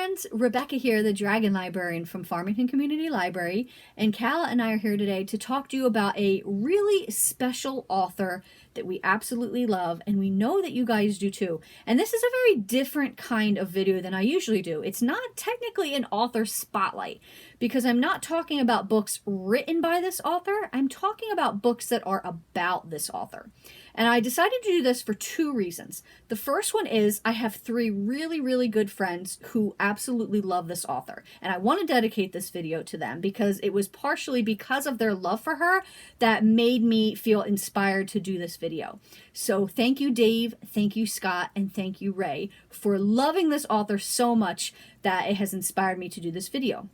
friends, Rebecca here, the Dragon Librarian from Farmington Community Library, and Cal and I are here today to talk to you about a really special author that we absolutely love, and we know that you guys do too. And this is a very different kind of video than I usually do. It's not technically an author spotlight, because I'm not talking about books written by this author. I'm talking about books that are about this author. And I decided to do this for two reasons. The first one is I have three really good friends who absolutely love this author. And I want to dedicate this video to them because it was partially because of their love for her that made me feel inspired to do this video. So thank you, Dave, thank you, Scott, and thank you, Ray, for loving this author so much that it has inspired me to do this video.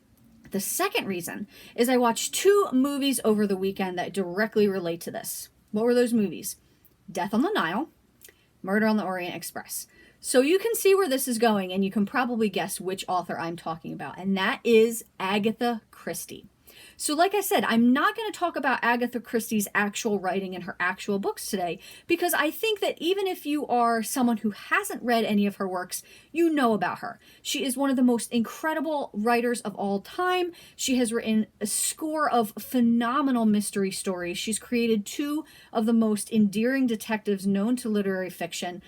The second reason is I watched two movies over the weekend that directly relate to this. What were those movies? Death on the Nile, Murder on the Orient Express. So you can see where this is going, and you can probably guess which author I'm talking about, and that is Agatha Christie. So like I said, I'm not going to talk about Agatha Christie's actual writing and her actual books today, because I think that even if you are someone who hasn't read any of her works, you know about her. She is one of the most incredible writers of all time. She has written a score of phenomenal mystery stories. She's created two of the most endearing detectives known to literary fiction,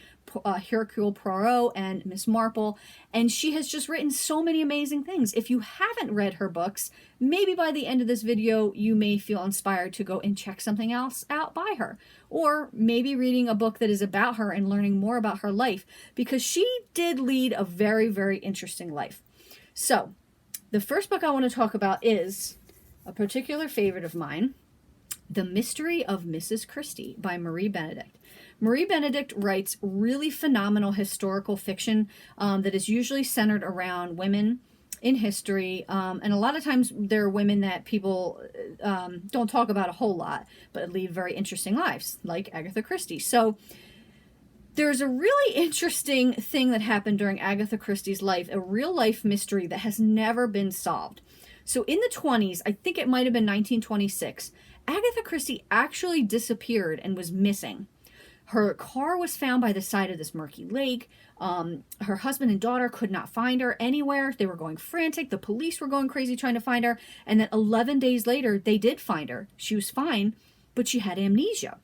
Hercule Poirot and Miss Marple, and she has just written so many amazing things. If you haven't read her books, maybe by the end of this video you may feel inspired to go and check something else out by her, or maybe reading a book that is about her and learning more about her life, because she did lead a very interesting life. So the first book I want to talk about is a particular favorite of mine, The Mystery of Mrs. Christie by Marie Benedict. Marie Benedict writes really phenomenal historical fiction that is usually centered around women in history, and a lot of times they're women that people don't talk about a whole lot, but lead very interesting lives, like Agatha Christie. So there's a really interesting thing that happened during Agatha Christie's life, a real-life mystery that has never been solved. So in the 20s, I think it might have been 1926, Agatha Christie actually disappeared and was missing. Her car was found by the side of this murky lake. Her husband and daughter could not find her anywhere. They were going frantic. The police were going crazy trying to find her. And then 11 days later, they did find her. She was fine, but she had amnesia,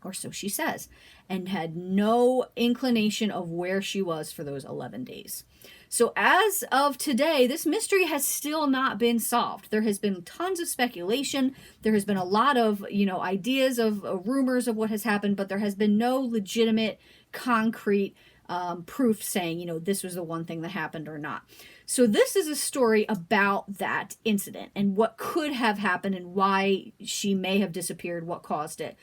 or so she says, and had no inclination of where she was for those 11 days. So as of today, this mystery has still not been solved. There has been tons of speculation. There has been a lot of, ideas of rumors of what has happened, but there has been no legitimate, concrete proof saying, this was the one thing that happened or not. So this is a story about that incident and what could have happened and why she may have disappeared, what caused it.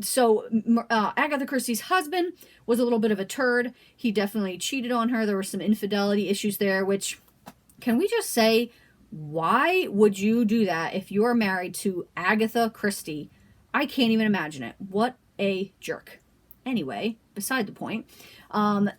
So Agatha Christie's husband was a little bit of a turd. He definitely cheated on her. There were some infidelity issues there, which, can we just say, why would you do that if you're married to Agatha Christie? I can't even imagine it. What a jerk. Anyway, beside the point,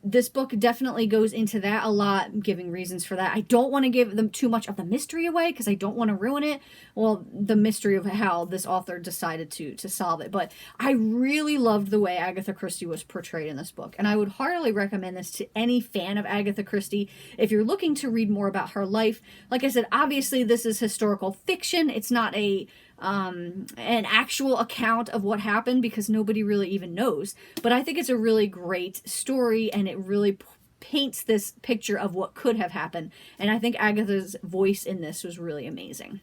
this book definitely goes into that a lot, giving reasons for that. I don't want to give them too much of the mystery away because I don't want to ruin it. Well, the mystery of how this author decided to solve it. But I really loved the way Agatha Christie was portrayed in this book. And I would heartily recommend this to any fan of Agatha Christie. If you're looking to read more about her life, like I said, obviously this is historical fiction. It's not an actual account of what happened because nobody really even knows. But I think it's a really great story, and it really paints this picture of what could have happened. And I think Agatha's voice in this was really amazing.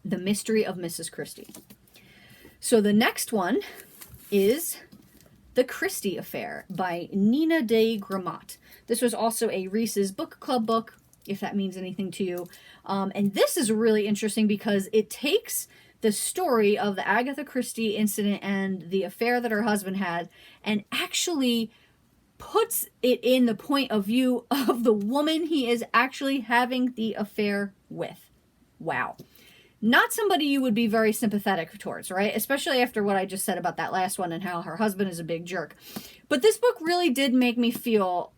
The Mystery of Mrs. Christie. So the next one is The Christie Affair by Nina de Gramont. This was also a Reese's Book Club book, if that means anything to you. And this is really interesting because it takes the story of the Agatha Christie incident and the affair that her husband had and actually puts it in the point of view of the woman he is actually having the affair with. Wow. Not somebody you would be very sympathetic towards, right? Especially after what I just said about that last one and how her husband is a big jerk. But this book really did make me feel...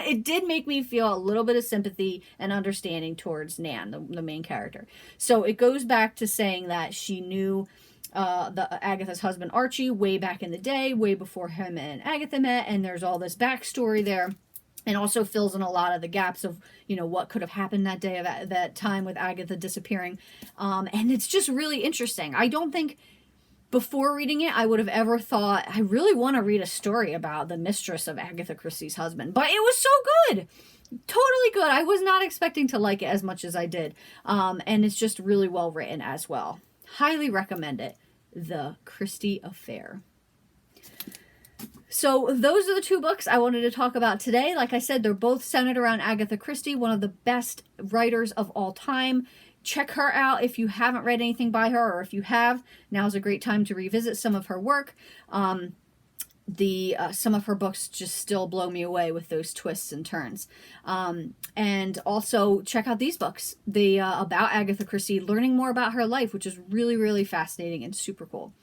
it did make me feel a little bit of sympathy and understanding towards Nan, the main character. So it goes back to saying that she knew Agatha's husband Archie way back in the day, way before him and Agatha met, and there's all this backstory there. and also fills in a lot of the gaps of, you know, what could have happened that day, of that time with Agatha disappearing. And it's just really interesting. I don't think before reading it I would have ever thought I really want to read a story about the mistress of Agatha Christie's husband, but it was so good. Totally good. I was not expecting to like it as much as I did. And it's just really well written as well. Highly recommend it. The Christie Affair. So those are the two books I wanted to talk about today. Like I said, they're both centered around Agatha Christie, one of the best writers of all time. Check her out if you haven't read anything by her, or if you have, now's a great time to revisit some of her work. Some of her books just still blow me away with those twists and turns. And also check out these books, about Agatha Christie, learning more about her life, which is really, really fascinating and super cool.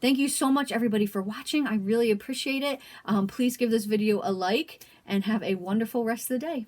Thank you so much, everybody, for watching. I really appreciate it. Please give this video a like and have a wonderful rest of the day.